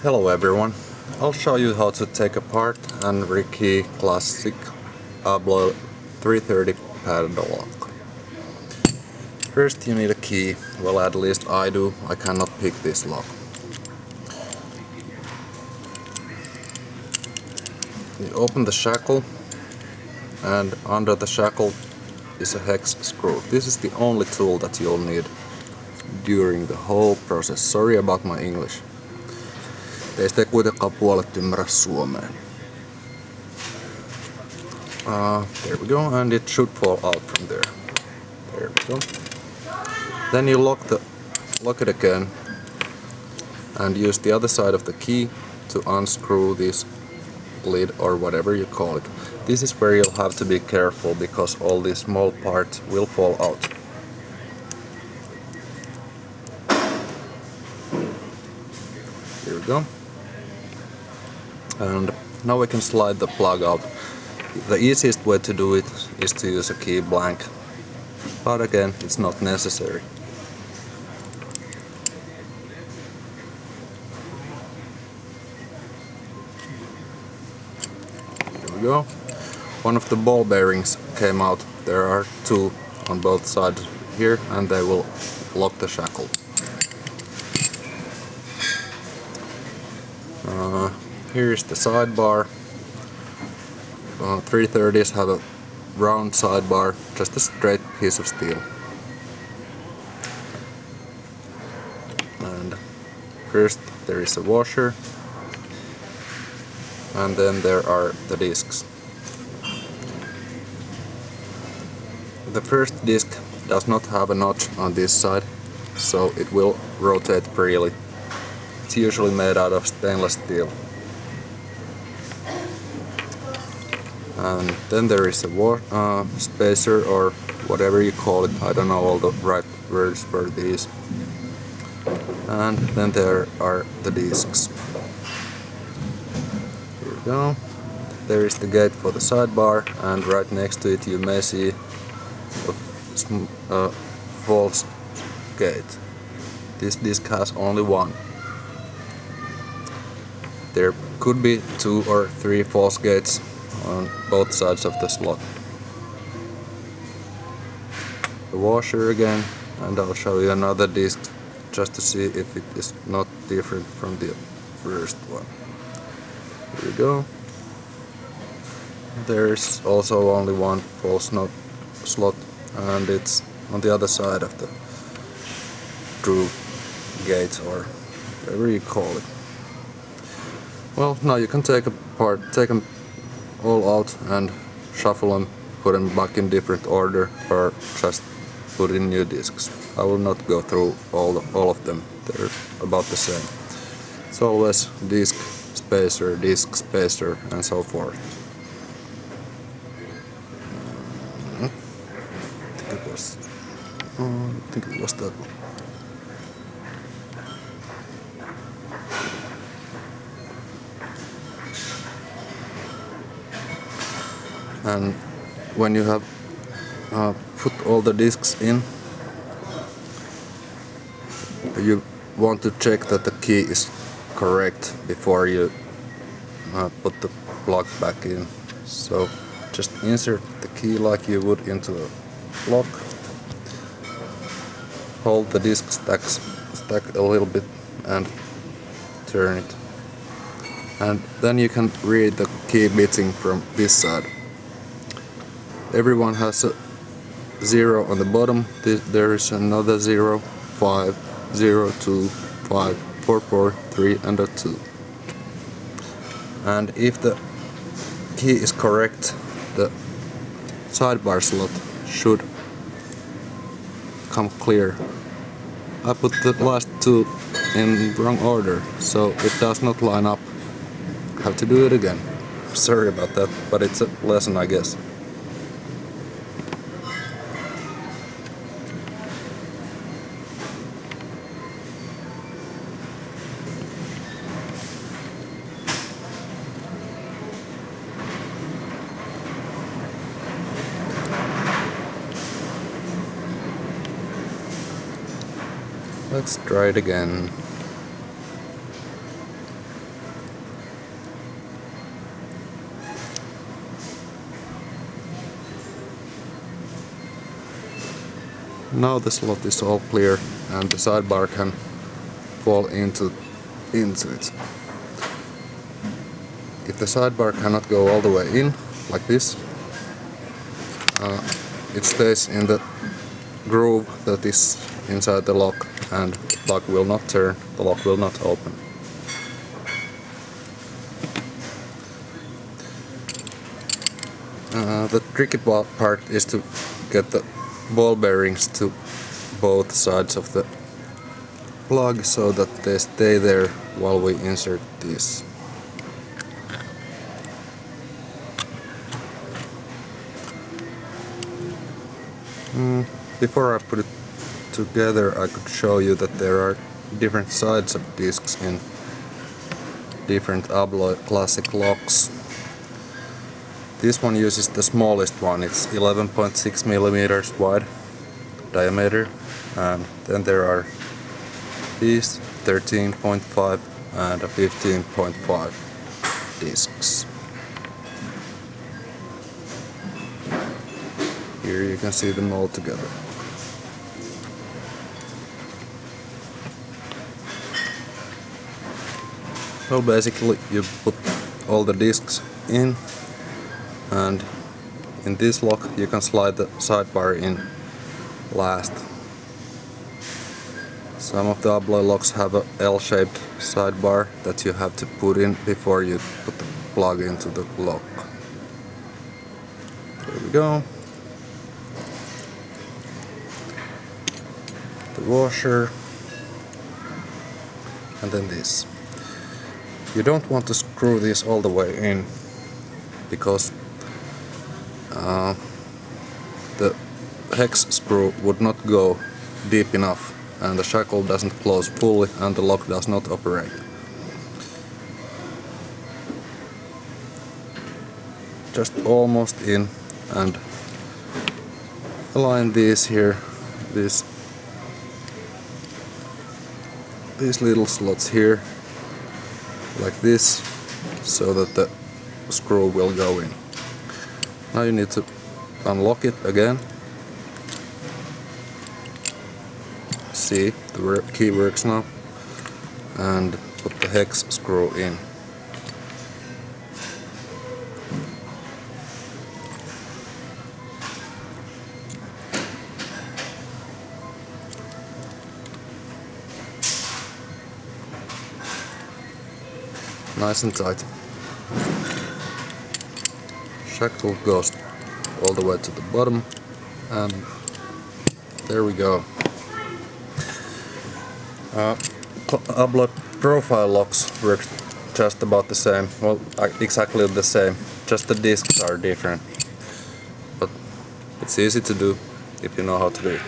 Hello everyone, I'll show you how to take apart and rekey Classic Abloy 330 padlock. First you need a key, well at least I do, I cannot pick this lock. You open the shackle and under the shackle is a hex screw. This is the only tool that you'll need during the whole process. Sorry about my English. Teistä ei kuitenkaan puolet ymmärrä suomea. There we go, and it should fall out from there. There we go. Then you lock it again and use the other side of the key to unscrew this lid or whatever you call it. This is where you'll have to be careful because all these small parts will fall out. Here we go. And now we can slide the plug out. The easiest way to do it is to use a key blank, but again, it's not necessary. Here we go. One of the ball bearings came out. There are two on both sides here, and they will lock the shackle. Here is the sidebar. 330s have a round sidebar, just a straight piece of steel. And first there is a washer, and then there are the discs. The first disc does not have a notch on this side, so it will rotate freely. It's usually made out of stainless steel. And then there is a spacer or whatever you call it, I don't know all the right words for these. And then there are the discs. Here we go. There is the gate for the sidebar, and right next to it you may see a false gate. This disc has only one. There could be 2 or 3 false gates on both sides of the slot. The washer again, and I'll show you another disc just to see if it is not different from the first one. Here we go. There's also only one false slot, and it's on the other side of the true gate or whatever you call it. Well, now you can take them all out and shuffle them, put them back in different order, or just put in new discs. I will not go through all of them, they're about the same. It's always disc spacer, and so forth. I think it was that one. And when you have put all the discs in, you want to check that the key is correct before you put the plug back in. So just insert the key like you would into a lock, hold the disc stack a little bit and turn it, and then you can read the key bitting from this side. Everyone has a 0 on the bottom. There is another 0, 5, 0, 2, 5, 4, 4, 3 and a 2. And if the key is correct, the sidebar slot should come clear. I put the last 2 in wrong order, so it does not line up. Have to do it again. Sorry about that, but it's a lesson, I guess. Let's try it again. Now the slot is all clear and the sidebar can fall into it. If the sidebar cannot go all the way in, like this, it stays in the groove that is inside the lock and the plug will not turn, the lock will not open. The tricky part is to get the ball bearings to both sides of the plug so that they stay there while we insert this. Before I put it together, I could show you that there are different sides of discs in different Abloy Classic locks. This one uses the smallest one, it's 11.6 millimeters wide diameter, and then there are these 13.5 and a 15.5 discs. Here you can see them all together. Well, basically you put all the discs in, and in this lock you can slide the sidebar in last. Some of the Abloy locks have a L-shaped sidebar that you have to put in before you put the plug into the lock. There we go. The washer, and then this. You don't want to screw this all the way in because the hex screw would not go deep enough and the shackle doesn't close fully and the lock does not operate. Just almost in and align these here, these little slots here, like this, so that the screw will go in. Now you need to unlock it again. See, the key works now, and put the hex screw in. Nice and tight. Shackle goes all the way to the bottom, and there we go. Abloy profile locks work just about the same, well, exactly the same, just the discs are different. But it's easy to do if you know how to do it.